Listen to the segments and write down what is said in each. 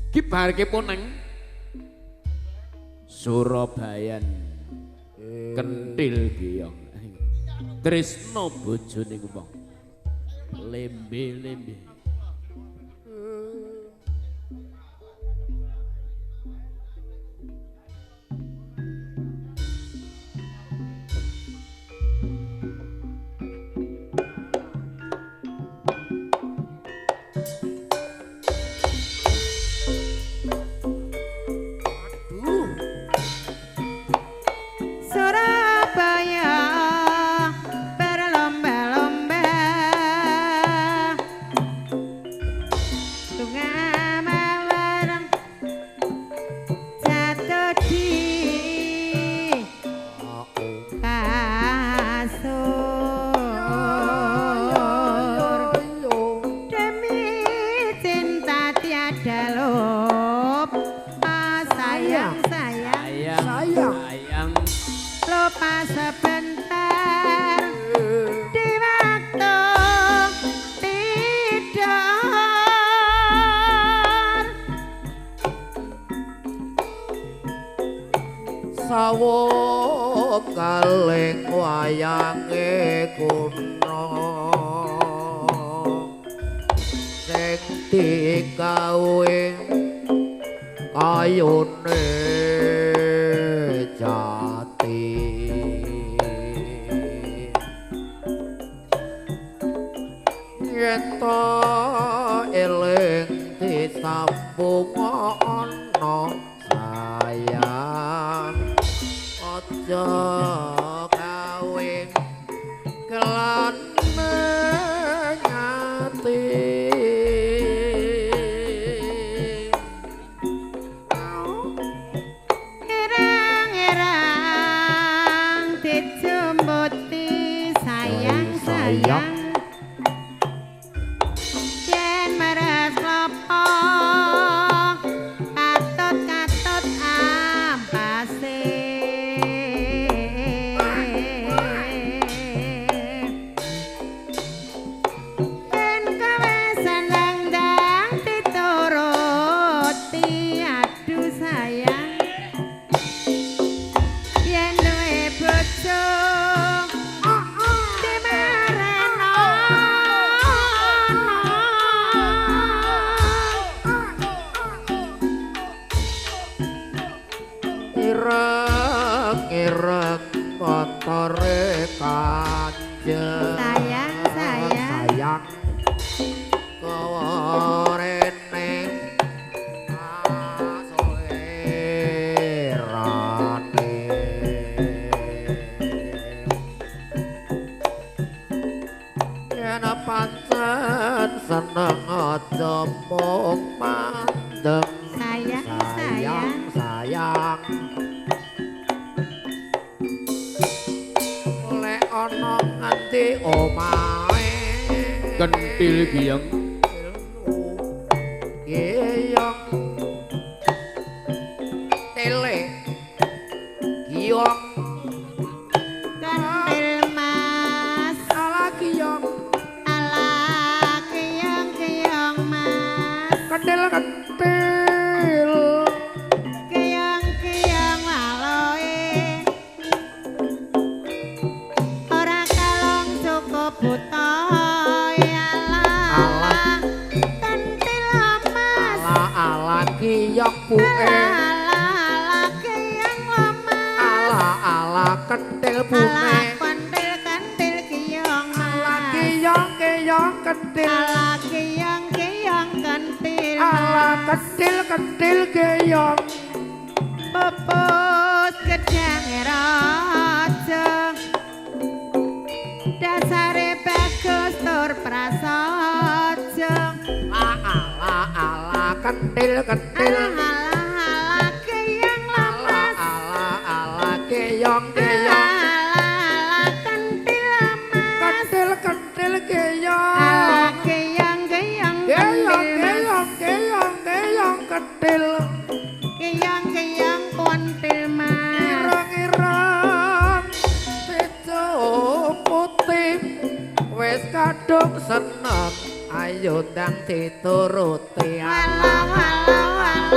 Ki barke poneng Surabayan kentil giyong tresno bojone wong lembe-lembe sawung kaleng wayange kuna sing digawe kayune jati yen to eling disambung ana sayang aja gawe kelan menyati erang-erang dijembuti sayang-sayang yen meres klopo katut-katut ampase yen kowe seneng-seneng dituruti aduh sayang yen duwe bojo dimareno ireng-ireng motore kanjeng sayang kawarene asolerane yen pancen seneng aja mung mandeng sayang lek ana nganti omahe kentil giyong giyong tele giyong kentil mas ala giyong keyong mas kendel keyong waloe ora kalong cukup buta ala kentil mas ala giyong buke ala keyong mas ala kendel buke kentil keyong ala mas giyong kendel ala keyong kentil ala kendil giyong pupus gedang raja dasare bagus tur prasaja ala kendil ala keyong lamas ala giyong ala kentil mas kendil giyong ala keyong kendil keyong kontil mas ireng-ireng bejo putih wis kadung seneng ayo ndang dituruti walau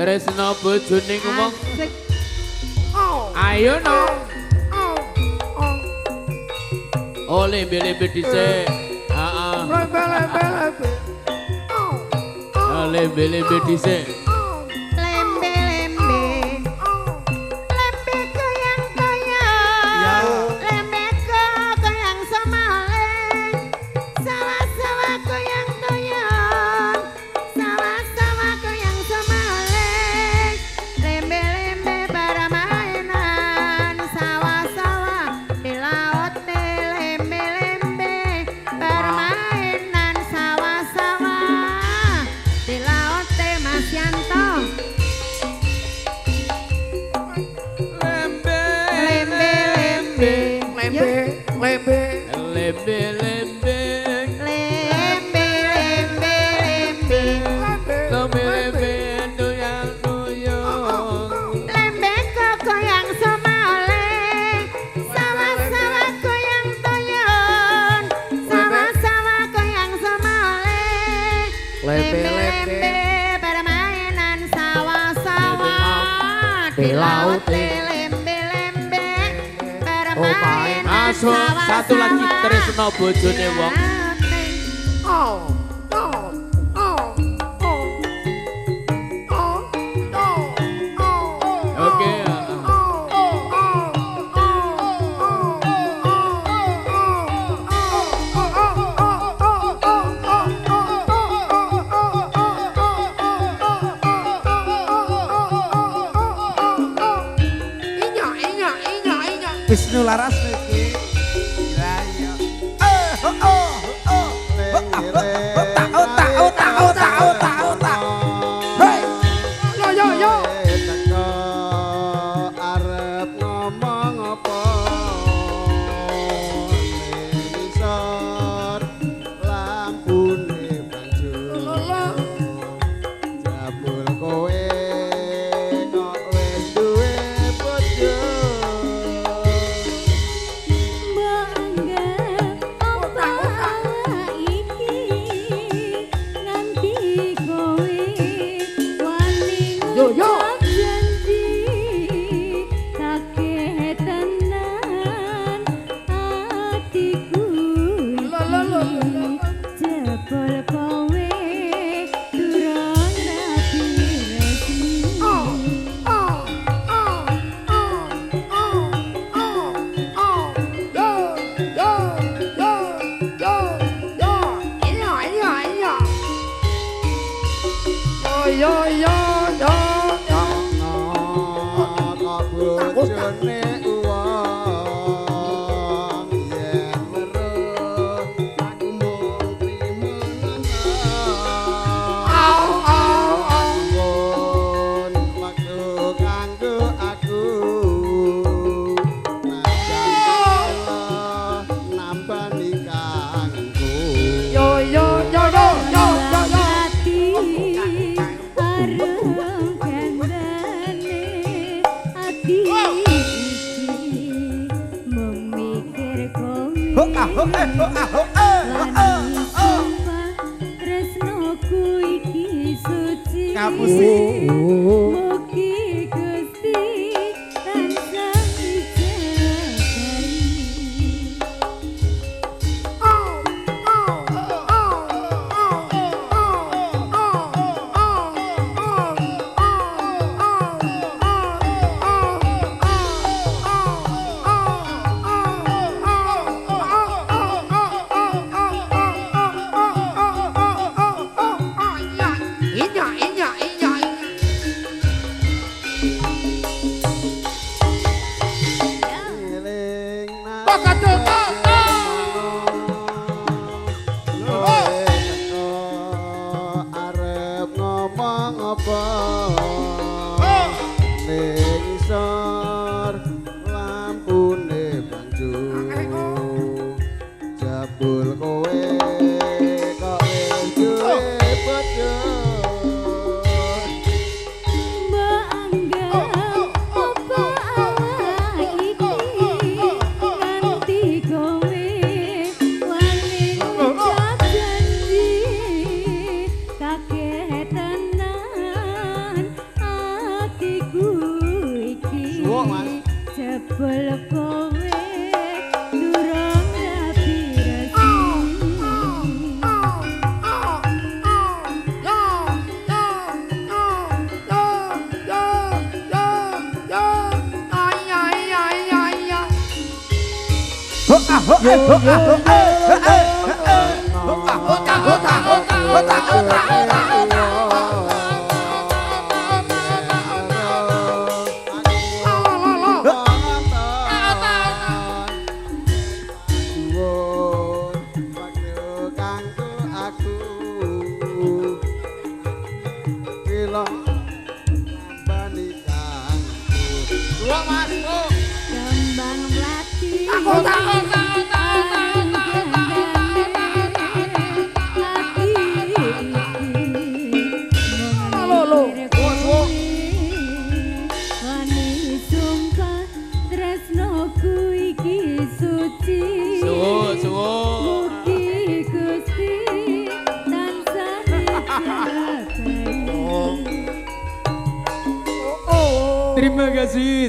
tresno bojone ngomong. Asik. Ayo no. Oh, Oh lembe-lembe dhisik. Heeh. Lembe. Lembe-lembe dhisik. Lembe-lembe. Lembe goyang-goyang. Lembe goyang semaling. Sawa-sawa goyang-goyang. Sawa-sawa goyang semaling. Lembe-lembe permainan. Sawa-sawa di laut lembe-lembe permainan. Sawa-sawa di laut Mas Yanto. Lembe Lembe-lembe. Lembe. lembe-lembe. Lembe-lembe. Lembe-lembe doyang-doyong. Lembe goyang semaling. Sawa-sawa goyang toyon. Sawa-sawa goyang semaling. Lembe-lembe permainan sawa-sawa di laut lembe-lembe permainan Masuk satu lagi tresno bojone wong. Oke. Wisnu Laras iki. Gila ya. Otak. Hei. Yo. Teko arep ngomong apa? Nisor lampune banjur. Jabul kowe kok wis duwe bojo. Yo. Yo. Bojone uwong yen weruh aku mung trimo ampun waktu kanggo aku nambani kanggo Yo. Tresnoku iki suci. Kapusi. Mugi Gusti tansah arep ngomong apa ning isor lampune banjur jabul kowe kok wis duwe bojo Mbak Angga, apa awak iki nganti Kembang melati Suwo.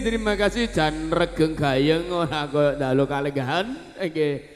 Terima kasih Jan Regeng Gayeng ora koyo dalu kalenggahan. Nggih.